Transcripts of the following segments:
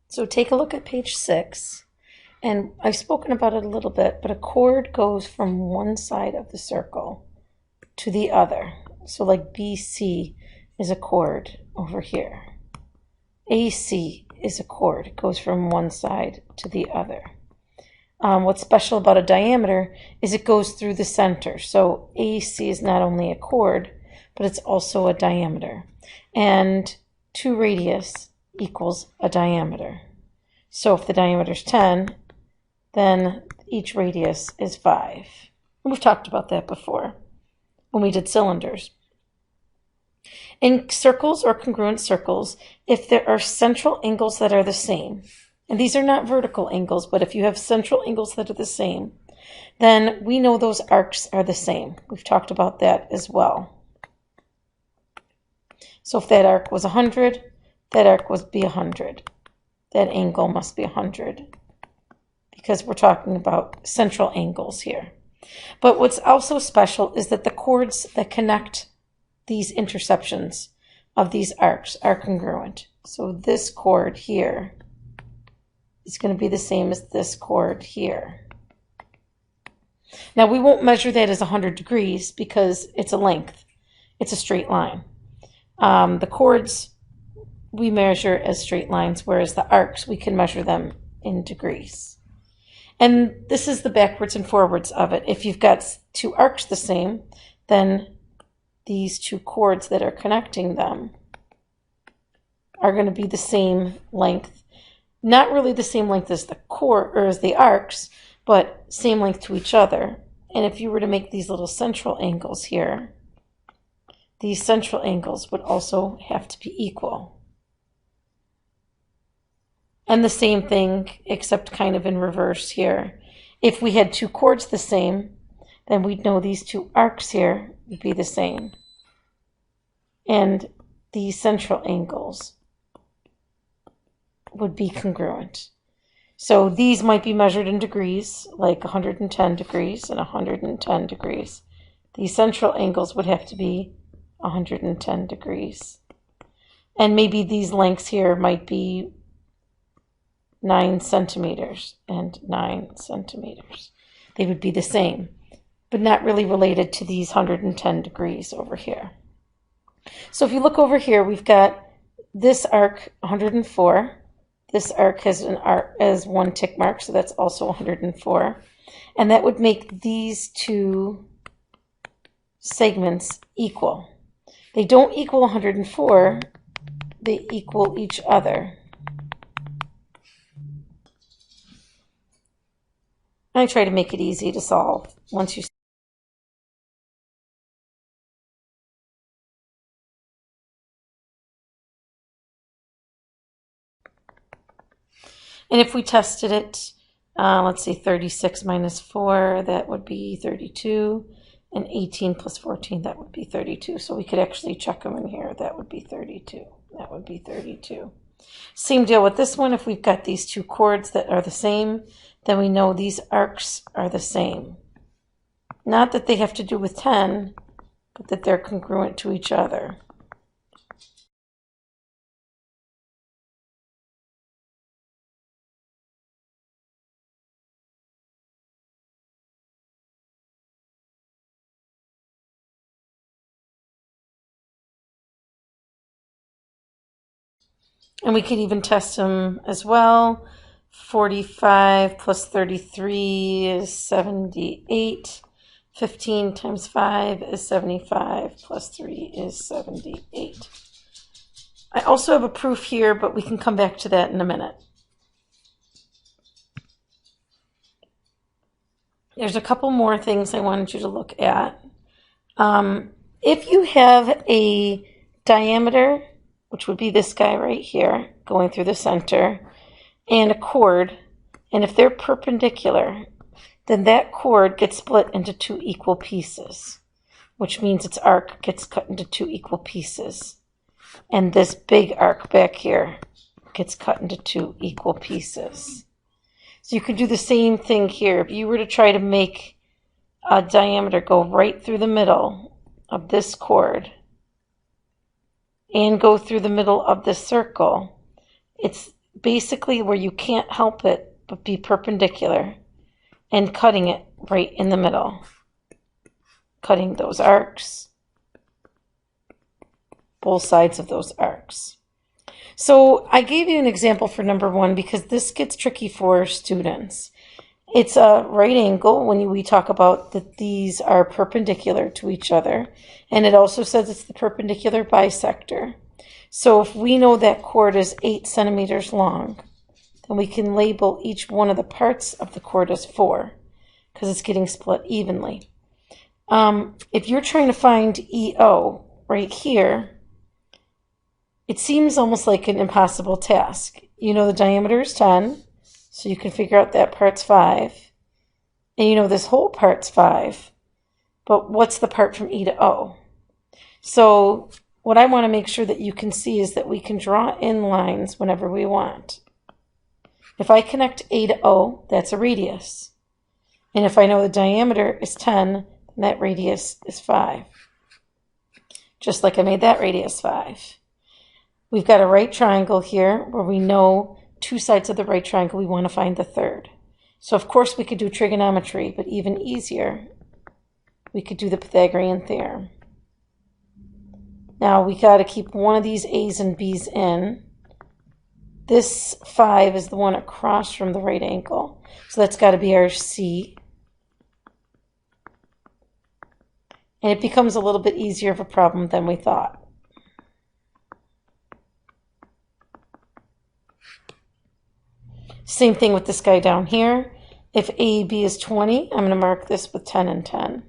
So take a look at page 6, and I've spoken about it a little bit, but a chord goes from one side of the circle to the other. So like BC is a chord over here. AC is a chord. It goes from one side to the other. What's special about a diameter is it goes through the center. So AC is not only a chord, but it's also a diameter. And 2 radius equals a diameter. So if the diameter is 10, then each radius is 5. We've talked about that before when we did cylinders. In circles or congruent circles, if there are central angles that are the same, and these are not vertical angles, but if you have central angles that are the same, then we know those arcs are the same. We've talked about that as well. So if that arc was 100, that arc would be 100. That angle must be 100 because we're talking about central angles here. But what's also special is that the chords that connect these intersections of these arcs are congruent. So this chord here is going to be the same as this chord here. Now we won't measure that as 100 degrees because it's a length. It's a straight line. The chords we measure as straight lines, whereas the arcs we can measure them in degrees. And this is the backwards and forwards of it. If you've got 2 arcs the same, then these 2 chords that are connecting them are going to be the same length. Not really the same length as the chord or as the arcs, but same length to each other. And if you were to make these little central angles here, these central angles would also have to be equal. And the same thing, except kind of in reverse here. If we had 2 chords the same, then we'd know these 2 arcs here would be the same. And these central angles would be congruent. So these might be measured in degrees, like 110 degrees and 110 degrees. These central angles would have to be 110 degrees. And maybe these lengths here might be 9 centimeters and 9 centimeters. They would be the same, but not really related to these 110 degrees over here. So if you look over here, we've got this arc 104. This arc has an arc as 1 tick mark, so that's also 104. And that would make these 2 segments equal. They don't equal 104, they equal each other. I try to make it easy to solve once you. And if we tested it, let's see, 36 minus 4, that would be 32. And 18 plus 14, that would be 32. So we could actually check them in here. That would be 32. That would be 32. Same deal with this one. If we've got these 2 chords that are the same, then we know these arcs are the same. Not that they have to do with 10, but that they're congruent to each other. And we could even test them as well. 45 plus 33 is 78. 15 times 5 is 75, plus 3 is 78. I also have a proof here, but we can come back to that in a minute. There's a couple more things I wanted you to look at. If you have a diameter, which would be this guy right here, going through the center, and a chord, and if they're perpendicular, then that chord gets split into 2 equal pieces, which means its arc gets cut into 2 equal pieces. And this big arc back here gets cut into 2 equal pieces. So you could do the same thing here. If you were to try to make a diameter go right through the middle of this chord and go through the middle of this circle, basically where you can't help it but be perpendicular and cutting it right in the middle. Cutting those arcs, both sides of those arcs. So I gave you an example for number 1 because this gets tricky for students. It's a right angle when we talk about that these are perpendicular to each other. And it also says it's the perpendicular bisector. So if we know that chord is 8 centimeters long, then we can label each one of the parts of the chord as 4 because it's getting split evenly. If you're trying to find EO right here, it seems almost like an impossible task. You know the diameter is 10, so you can figure out that part's 5. And you know this whole part's 5. But what's the part from E to O? So what I want to make sure that you can see is that we can draw in lines whenever we want. If I connect A to O, that's a radius. And if I know the diameter is 10, then that radius is 5. Just like I made that radius 5. We've got a right triangle here where we know 2 sides of the right triangle, we want to find the third. So of course we could do trigonometry, but even easier, we could do the Pythagorean theorem. Now we got to keep one of these A's and B's in. This 5 is the one across from the right angle. So that's got to be our C. And it becomes a little bit easier of a problem than we thought. Same thing with this guy down here. If AB is 20, I'm going to mark this with 10 and 10.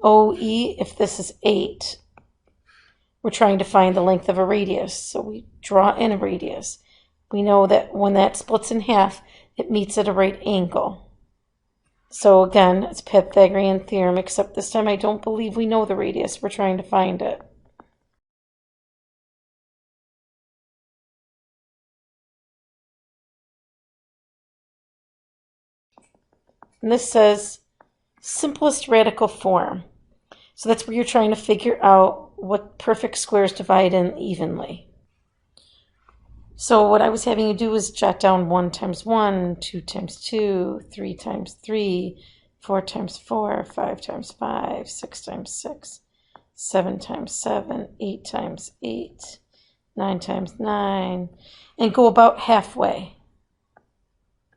OE, if this is 8, we're trying to find the length of a radius. So we draw in a radius. We know that when that splits in half, it meets at a right angle. So again, it's Pythagorean theorem, except this time I don't believe we know the radius. We're trying to find it. And this says simplest radical form. So that's where you're trying to figure out what perfect squares divide in evenly. So what I was having you do was jot down 1 times 1, 2 times 2, 3 times 3, 4 times 4, 5 times 5, 6 times 6, 7 times 7, 8 times 8, 9 times 9, and go about halfway.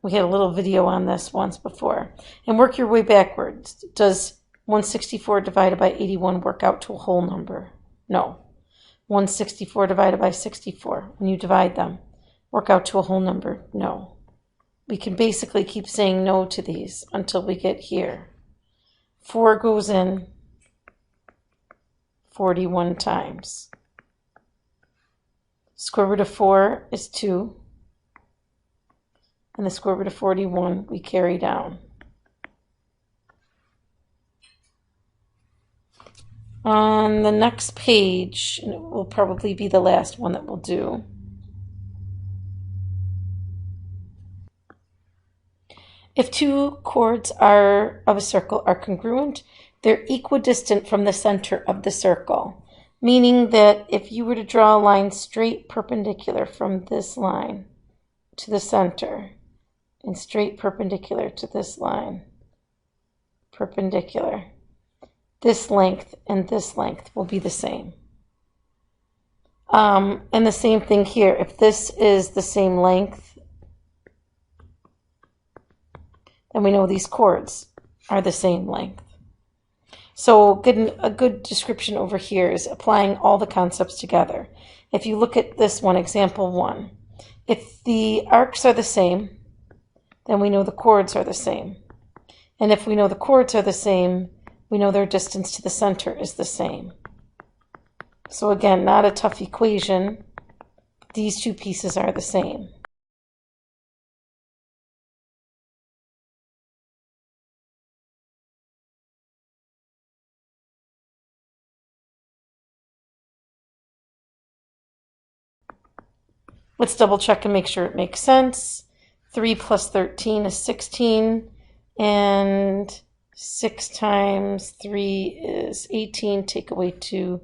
We had a little video on this once before. And work your way backwards. Does 164 divided by 81 work out to a whole number? No. 164 divided by 64, when you divide them, work out to a whole number? No. We can basically keep saying no to these until we get here. 4 goes in 41 times. Square root of 4 is 2. And the square root of 41 we carry down. On the next page, and it will probably be the last one that we'll do, if 2 chords of a circle are congruent, they're equidistant from the center of the circle, meaning that if you were to draw a line straight perpendicular from this line to the center, and straight perpendicular to this line, perpendicular, this length and this length will be the same. And the same thing here. If this is the same length, then we know these chords are the same length. So getting a good description over here is applying all the concepts together. If you look at this one, example 1, if the arcs are the same, then we know the chords are the same. And if we know the chords are the same, we know their distance to the center is the same. So again, not a tough equation. These 2 pieces are the same. Let's double check and make sure it makes sense. 3 plus 13 is 16, and 6 times 3 is 18, take away 2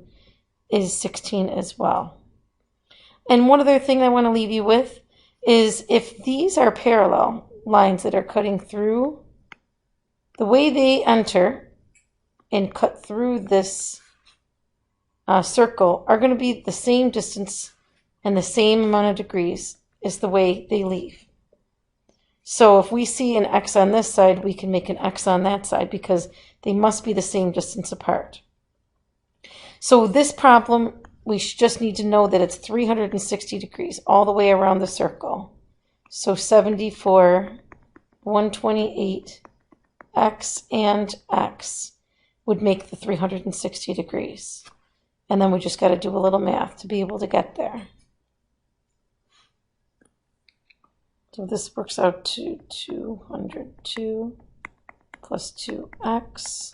is 16 as well. And one other thing I want to leave you with, is if these are parallel lines that are cutting through, the way they enter and cut through this circle are going to be the same distance and the same amount of degrees as the way they leave. So if we see an X on this side, we can make an X on that side because they must be the same distance apart. So this problem, we just need to know that it's 360 degrees all the way around the circle. So 74, 128, X and X would make the 360 degrees. And then we just got to do a little math to be able to get there. So this works out to 202 plus 2x.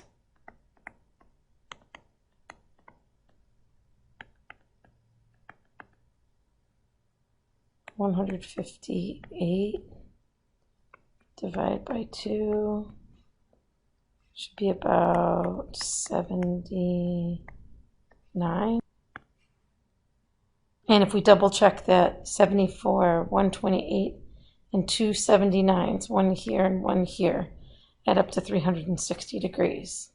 $158 divided by 2 should be about 79. And if we double check that, 74, 128, and 2 79s, one here and one here, add up to 360 degrees.